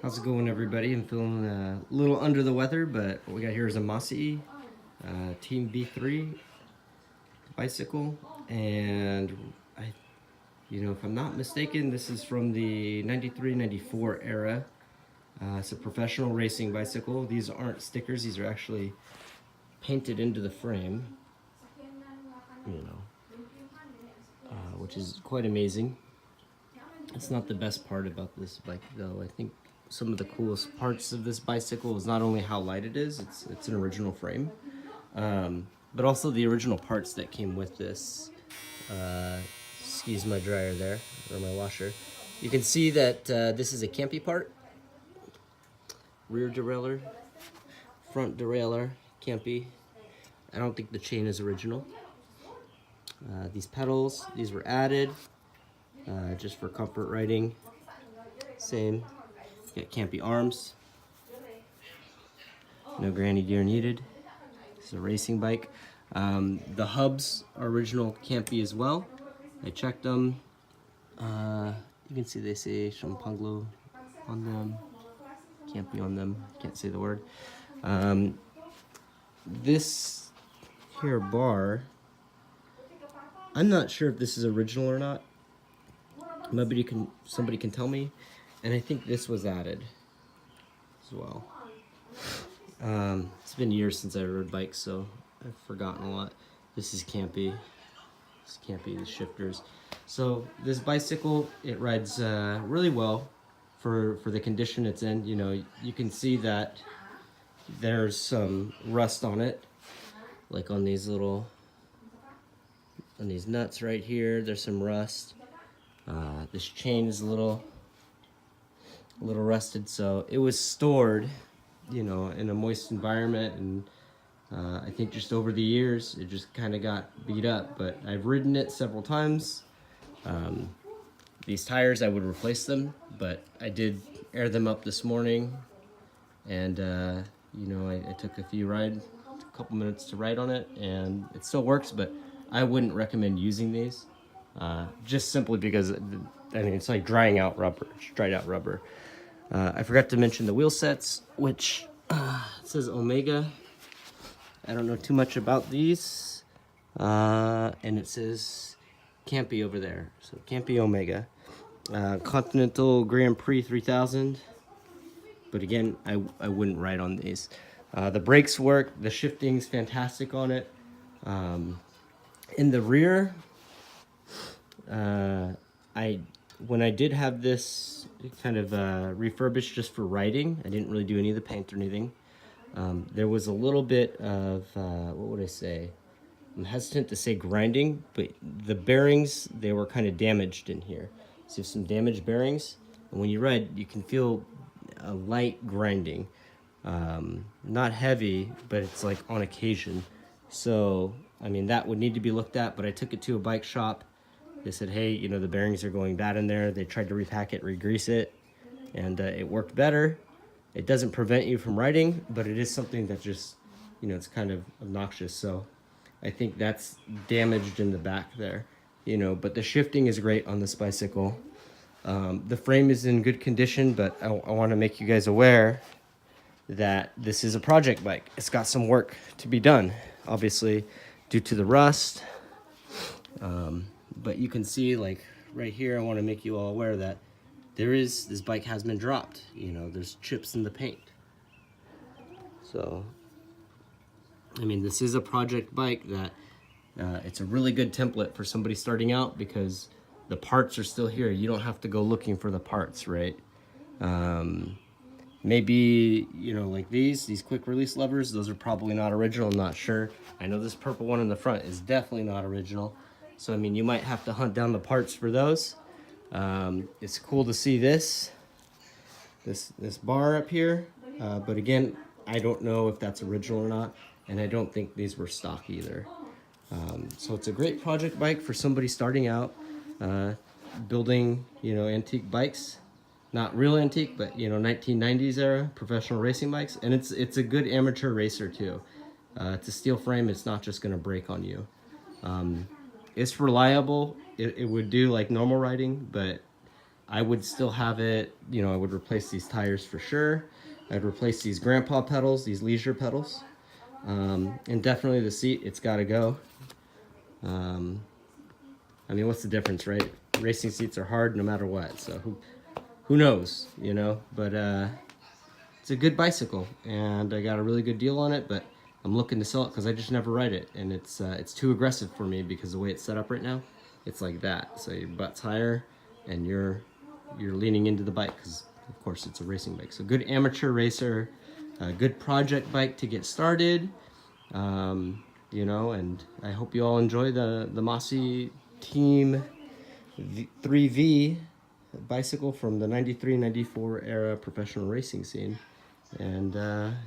How's it going, everybody? I'm feeling a little under the weather, but what we got here is a Masi Team B3 bicycle, and if I'm not mistaken, this is from the 93-94 era. It's a professional racing bicycle. These aren't stickers; these are actually painted into the frame, which is quite amazing. It's not the best part about this bike, though. I think some of the coolest parts of this bicycle is not only how light it is, it's an original frame, but also the original parts that came with this. Excuse my dryer there, or my washer. You can see that this is a campy part. Rear derailleur, front derailleur, campy. I don't think the chain is original. These pedals, these were added just for comfort riding. Same. Got campy arms. No granny gear needed. It's a racing bike. The hubs are original campy as well. I checked them. You can see they say Champanglo on them. Campy on them. Can't say the word. This here bar, I'm not sure if this is original or not. Somebody can tell me. And I think this was added as well. It's been years since I rode bikes, so I've forgotten a lot. This is campy. It's campy, the shifters. So this bicycle, it rides really well for the condition it's in. You know, you can see that there's some rust on it, like on these nuts right here. There's some rust. This chain is a little rusted, so it was stored, in a moist environment, and I think just over the years it just kind of got beat up. But I've ridden it several times. These tires, I would replace them, but I did air them up this morning, and I took a couple minutes to ride on it, and it still works. But I wouldn't recommend using these, just simply because it's like drying out rubber. It's dried out rubber. I forgot to mention the wheel sets, which it says Omega. I don't know too much about these, and it says Campy over there. So Campy Omega, Continental Grand Prix 3000. But again, I wouldn't ride on these. The brakes work. The shifting's fantastic on it. In the rear, when I did have this kind of refurbished just for riding, I didn't really do any of the paint or anything. There was a little bit of, what would I say? I'm hesitant to say grinding, but the bearings, they were kind of damaged in here. So you have some damaged bearings, and when you ride, you can feel a light grinding. Not heavy, but it's like on occasion. So, that would need to be looked at, but I took it to a bike shop. They said, hey, the bearings are going bad in there. They tried to repack it, re-grease it, and it worked better. It doesn't prevent you from riding, but it is something that just, it's kind of obnoxious. So I think that's damaged in the back there, but the shifting is great on this bicycle. The frame is in good condition, but I want to make you guys aware that this is a project bike. It's got some work to be done, obviously, due to the rust. But you can see, like right here, I want to make you all aware that this bike has been dropped. There's chips in the paint. So, this is a project bike that it's a really good template for somebody starting out, because the parts are still here. You don't have to go looking for the parts, right? Maybe, like these quick release levers, those are probably not original. I'm not sure. I know this purple one in the front is definitely not original. So, you might have to hunt down the parts for those. It's cool to see this bar up here. But again, I don't know if that's original or not. And I don't think these were stock either. So it's a great project bike for somebody starting out, building, antique bikes. Not real antique, but, 1990s era professional racing bikes. And it's a good amateur racer too. It's a steel frame. It's not just going to break on you. It's reliable. It would do like normal riding, but I would still have it, you know, I would replace these tires for sure. I'd replace these grandpa pedals, these leisure pedals. And definitely the seat, it's got to go. I mean, what's the difference, right? Racing seats are hard no matter what, so who knows, you know? But it's a good bicycle, and I got a really good deal on it, but I'm looking to sell it because I just never ride it, and it's too aggressive for me because the way it's set up right now, it's like that. So your butt's higher, and you're leaning into the bike because, of course, it's a racing bike. So good amateur racer, a good project bike to get started, you know, and I hope you all enjoy the Masi Team 3V bicycle from the 93-94 era professional racing scene. And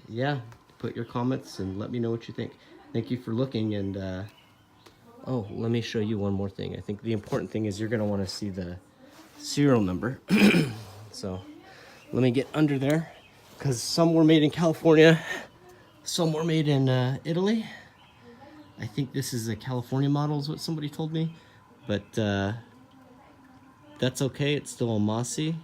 yeah, put your comments and let me know what you think. Thank you for looking, and oh, let me show you one more thing. I think the important thing is you're going to want to see the serial number. So let me get under there, because some were made in California, some were made in Italy. I think this is a California model is what somebody told me, but that's okay. It's still a Masi.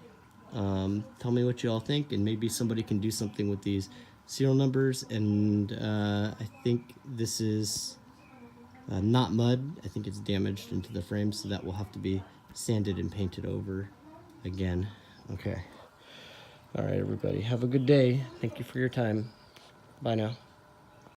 Tell me what you all think, and maybe somebody can do something with these serial numbers. And I think this is not mud. I think it's damaged into the frame, so that will have to be sanded and painted over again. Okay. All right, everybody. Have a good day. Thank you for your time. Bye now.